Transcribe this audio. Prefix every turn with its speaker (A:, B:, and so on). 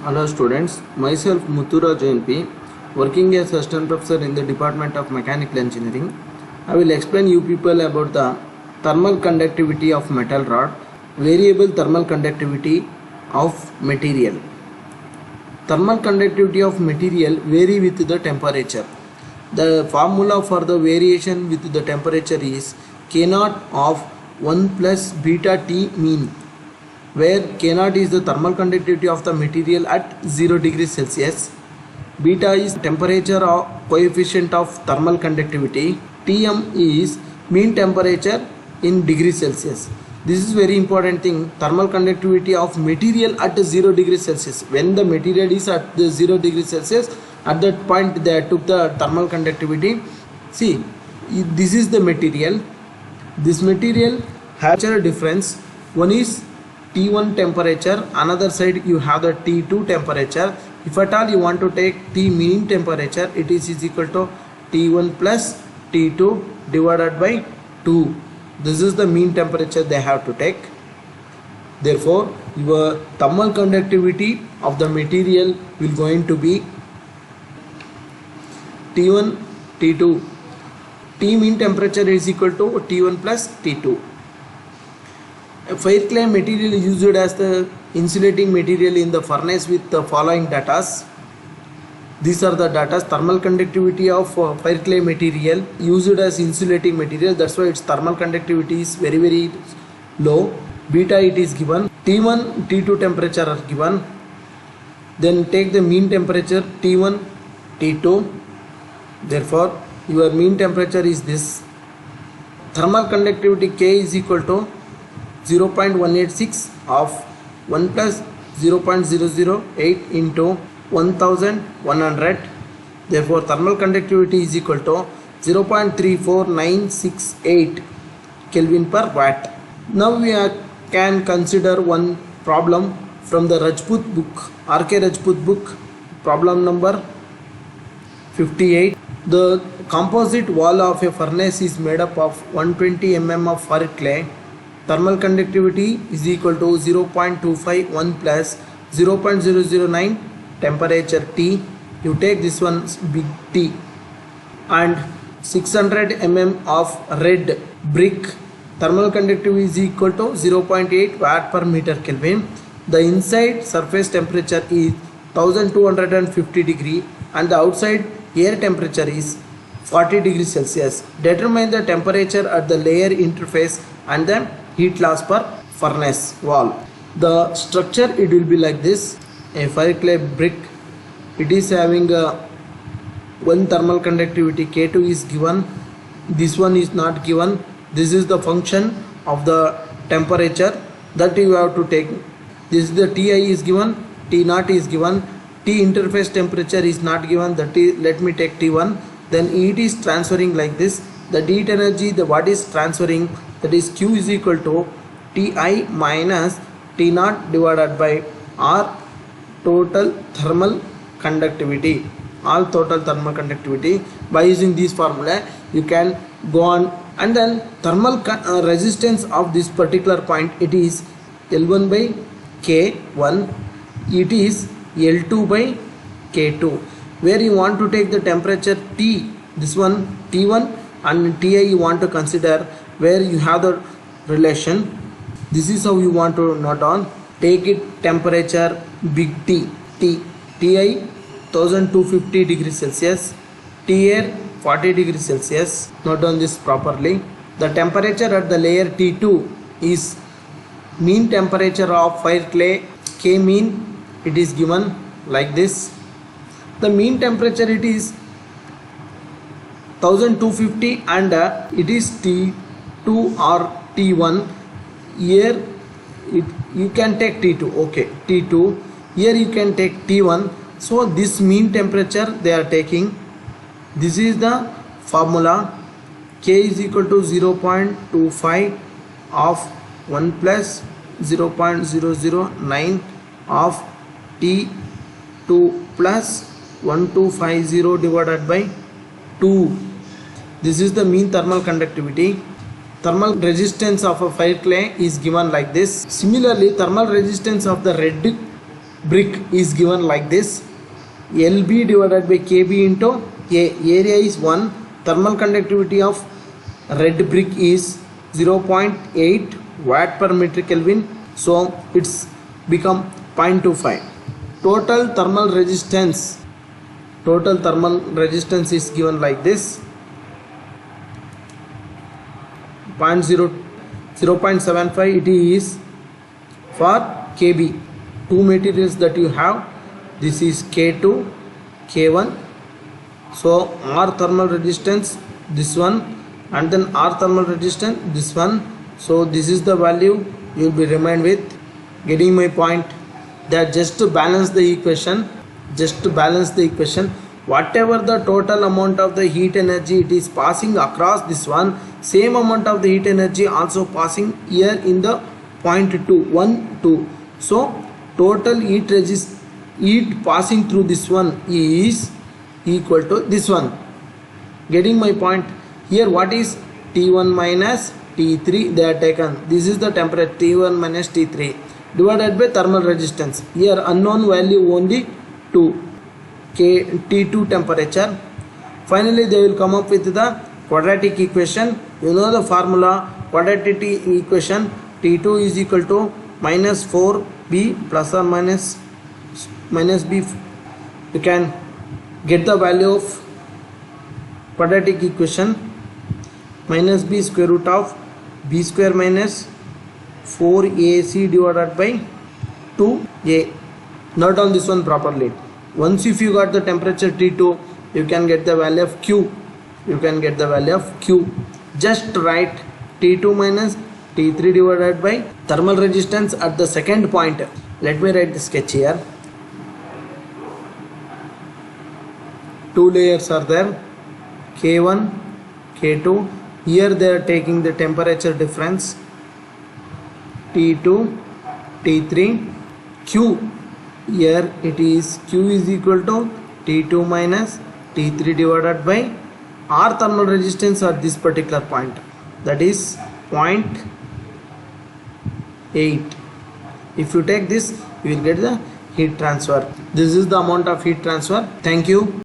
A: Hello students, myself Muthura JNP, working as assistant professor in the Department of Mechanical Engineering. I will explain you people about the thermal conductivity of metal rod, variable thermal conductivity of material. Thermal conductivity of material vary with the temperature. The formula for the variation with the temperature is K0 of 1 plus beta T mean, where K0 is the thermal conductivity of the material at 0 degrees Celsius, beta is temperature or coefficient of thermal conductivity, Tm is mean temperature in degrees Celsius. This is very important thing, thermal conductivity of material at 0 degrees Celsius. When the material is at the 0 degrees Celsius, at that point they took the thermal conductivity. See, this is the material. This material has a difference. One is T1 temperature, another side you have the T2 temperature. If at all you want to take T mean temperature, it is equal to T1 plus T2 divided by 2. This is the mean temperature they have to take. Therefore, your thermal conductivity of the material will going to be T1, T2. T mean temperature is equal to T1 plus T2. Fire clay material is used as the insulating material in the furnace with the following datas. These are the datas. Thermal conductivity of fire clay material used as insulating material, that's why its thermal conductivity is very low. Beta it is given. T1, T2 temperature are given. Then take the mean temperature T1, T2. Therefore, your mean temperature is this. Thermal conductivity K is equal to 0.186 of 1 plus 0.008 into 1100. Therefore, thermal conductivity is equal to 0.34968 Kelvin per watt. Now we can consider one problem from the Rajput book, R.K. Rajput book, problem number 58. The composite wall of a furnace is made up of 120 mm of fire clay. Thermal conductivity is equal to 0.251 plus 0.009 temperature T. You take this one big T, and 600 mm of red brick. Thermal conductivity is equal to 0.8 watt per meter Kelvin. The inside surface temperature is 1250 degree and the outside air temperature is 40 degrees Celsius. Determine the temperature at the layer interface and the heat loss per furnace wall. The structure it will be like this. A fire clay brick, it is having one thermal conductivity K2 is given, this one is not given. This is the function of the temperature that you have to take. This is the Ti is given, T0 is given, T interface temperature is not given, that is, let me take T1. Then heat is transferring like this. The heat energy, the what is transferring, that is Q is equal to Ti minus T0 divided by R total thermal conductivity. All total thermal conductivity. By using this formula you can go on, and then thermal resistance of this particular point, it is L1 by K1, it is L2 by K2. Where you want to take the temperature T, this one T1 and Ti you want to consider, where you have the relation. This is how you want to note on. Take it temperature big T, Ti 1250 degrees Celsius, T air 40 degrees Celsius. Note down this properly. The temperature at the layer T2 is mean temperature of fire clay K mean, it is given like this. The mean temperature it is 1250 and it is T2 or T1. Here you can take T2, okay, T2. Here you can take T1. So this mean temperature they are taking. This is the formula. K is equal to 0.25 of 1 plus 0.009 of T2 plus 1250 divided by 2. This is the mean thermal conductivity. Thermal resistance of a fire clay is given like this. Similarly, thermal resistance of the red brick is given like this. LB divided by KB into A. Area is 1. Thermal conductivity of red brick is 0.8 watt per meter Kelvin. So it's become 0.25. Total thermal resistance is given like this. 0.75 it is for KB. Two materials that you have, this is K2, K1. So R thermal resistance this one, and then R thermal resistance this one. So this is the value you will be remained with. Getting my point? That just to balance the equation, whatever the total amount of the heat energy it is passing across this one, same amount of the heat energy also passing here in the point 2, 1, 2. So total heat passing through this one is equal to this one. Getting my point? Here what is T1 minus T3 they are taken. This is the temperature T1 minus T3 divided by thermal resistance. Here unknown value only 2, T2 temperature. Finally they will come up with the quadratic equation. You know the formula, quadratic equation, T2 is equal to minus 4b plus or minus b. You can get the value of quadratic equation, minus b square root of b square minus 4ac divided by 2a. Note down this one properly. Once if you got the temperature T2, you can get the value of Q. Just write T2 minus T3 divided by thermal resistance at the second point. Let me write the sketch here. Two layers are there, K1, K2. Here they are taking the temperature difference, T2, T3, Q. Here it is Q is equal to T2 minus T3 divided by R thermal resistance at this particular point, that is 0.8. If you take this, you will get the heat transfer. This is the amount of heat transfer. Thank you.